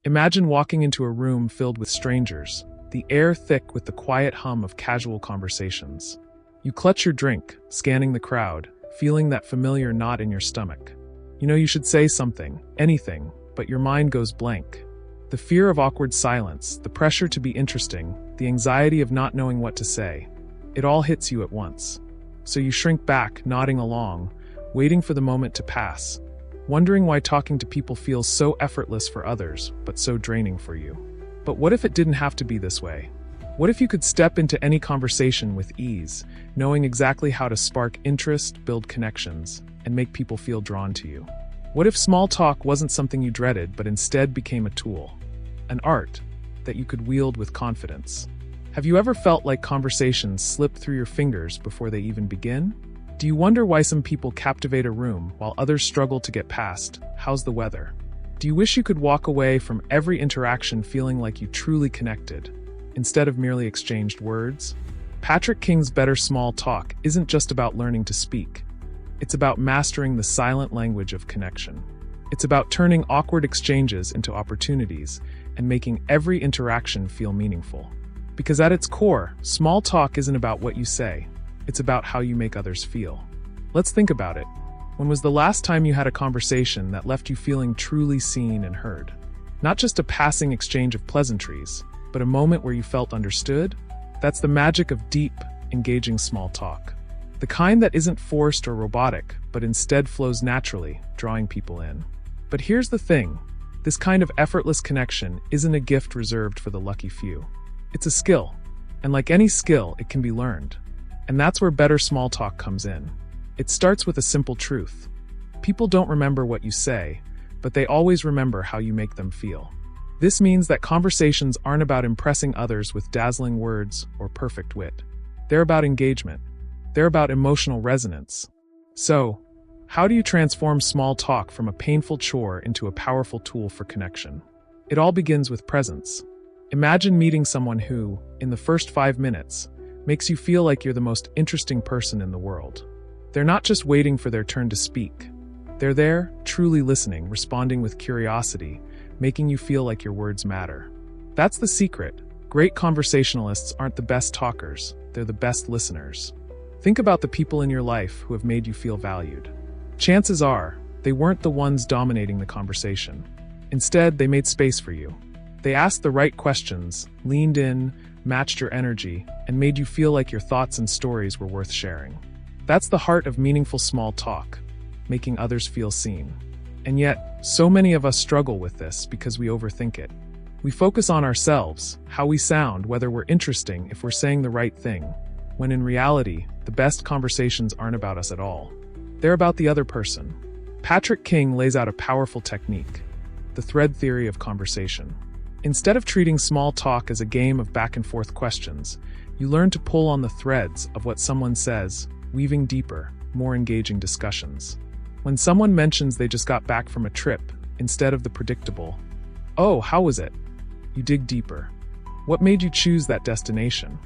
Imagine walking into a room filled with strangers, the air thick with the quiet hum of casual conversations. You clutch your drink, scanning the crowd, feeling that familiar knot in your stomach. You know you should say something, anything, but your mind goes blank. The fear of awkward silence, the pressure to be interesting, the anxiety of not knowing what to say. It all hits you at once. So you shrink back, nodding along, waiting for the moment to pass, wondering why talking to people feels so effortless for others, but so draining for you. But what if it didn't have to be this way? What if you could step into any conversation with ease, knowing exactly how to spark interest, build connections, and make people feel drawn to you? What if small talk wasn't something you dreaded, but instead became a tool, an art that you could wield with confidence? Have you ever felt like conversations slip through your fingers before they even begin? Do you wonder why some people captivate a room while others struggle to get past, "How's the weather?" Do you wish you could walk away from every interaction feeling like you truly connected, instead of merely exchanged words? Patrick King's Better Small Talk isn't just about learning to speak. It's about mastering the silent language of connection. It's about turning awkward exchanges into opportunities and making every interaction feel meaningful. Because at its core, small talk isn't about what you say. It's about how you make others feel. Let's think about it. When was the last time you had a conversation that left you feeling truly seen and heard? Not just a passing exchange of pleasantries, but a moment where you felt understood? That's the magic of deep, engaging small talk. The kind that isn't forced or robotic, but instead flows naturally, drawing people in. But here's the thing. This kind of effortless connection isn't a gift reserved for the lucky few. It's a skill. And like any skill, it can be learned. And that's where Better Small Talk comes in. It starts with a simple truth. People don't remember what you say, but they always remember how you make them feel. This means that conversations aren't about impressing others with dazzling words or perfect wit. They're about engagement. They're about emotional resonance. So, how do you transform small talk from a painful chore into a powerful tool for connection? It all begins with presence. Imagine meeting someone who, in the first 5 minutes, makes you feel like you're the most interesting person in the world. They're not just waiting for their turn to speak. They're there, truly listening, responding with curiosity, making you feel like your words matter. That's the secret. Great conversationalists aren't the best talkers, they're the best listeners. Think about the people in your life who have made you feel valued. Chances are, they weren't the ones dominating the conversation. Instead, they made space for you. They asked the right questions, leaned in, matched your energy, and made you feel like your thoughts and stories were worth sharing. That's the heart of meaningful small talk, making others feel seen. And yet, so many of us struggle with this because we overthink it. We focus on ourselves, how we sound, whether we're interesting, if we're saying the right thing, when in reality, the best conversations aren't about us at all. They're about the other person. Patrick King lays out a powerful technique, the thread theory of conversation. Instead of treating small talk as a game of back-and-forth questions, you learn to pull on the threads of what someone says, weaving deeper, more engaging discussions. When someone mentions they just got back from a trip, instead of the predictable, "Oh, how was it?" you dig deeper. What made you choose that destination?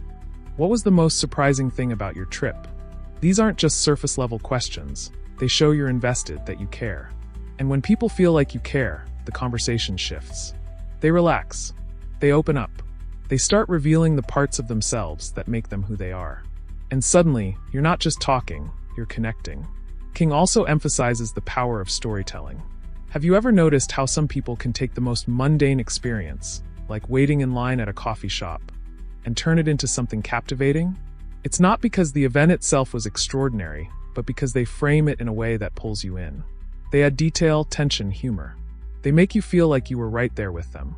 What was the most surprising thing about your trip? These aren't just surface-level questions. They show you're invested, that you care. And when people feel like you care, the conversation shifts. They relax. They open up. They start revealing the parts of themselves that make them who they are. And suddenly, you're not just talking, you're connecting. King also emphasizes the power of storytelling. Have you ever noticed how some people can take the most mundane experience, like waiting in line at a coffee shop, and turn it into something captivating? It's not because the event itself was extraordinary, but because they frame it in a way that pulls you in. They add detail, tension, humor. They make you feel like you were right there with them.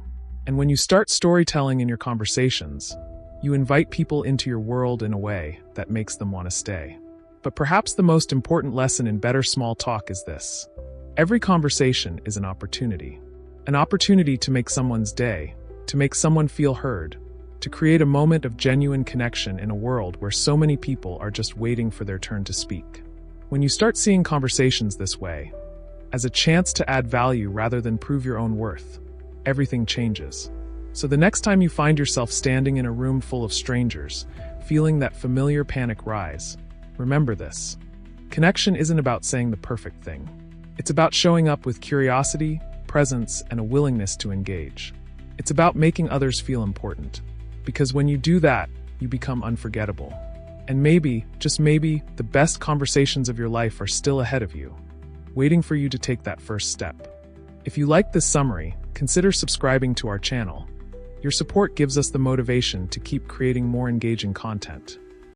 And when you start storytelling in your conversations, you invite people into your world in a way that makes them want to stay. But perhaps the most important lesson in Better Small Talk is this. Every conversation is an opportunity. An opportunity to make someone's day, to make someone feel heard, to create a moment of genuine connection in a world where so many people are just waiting for their turn to speak. When you start seeing conversations this way, as a chance to add value rather than prove your own worth, everything changes. So the next time you find yourself standing in a room full of strangers, feeling that familiar panic rise, remember this. Connection isn't about saying the perfect thing. It's about showing up with curiosity, presence, and a willingness to engage. It's about making others feel important. Because when you do that, you become unforgettable. And maybe, just maybe, the best conversations of your life are still ahead of you, waiting for you to take that first step. If you like this summary, consider subscribing to our channel. Your support gives us the motivation to keep creating more engaging content.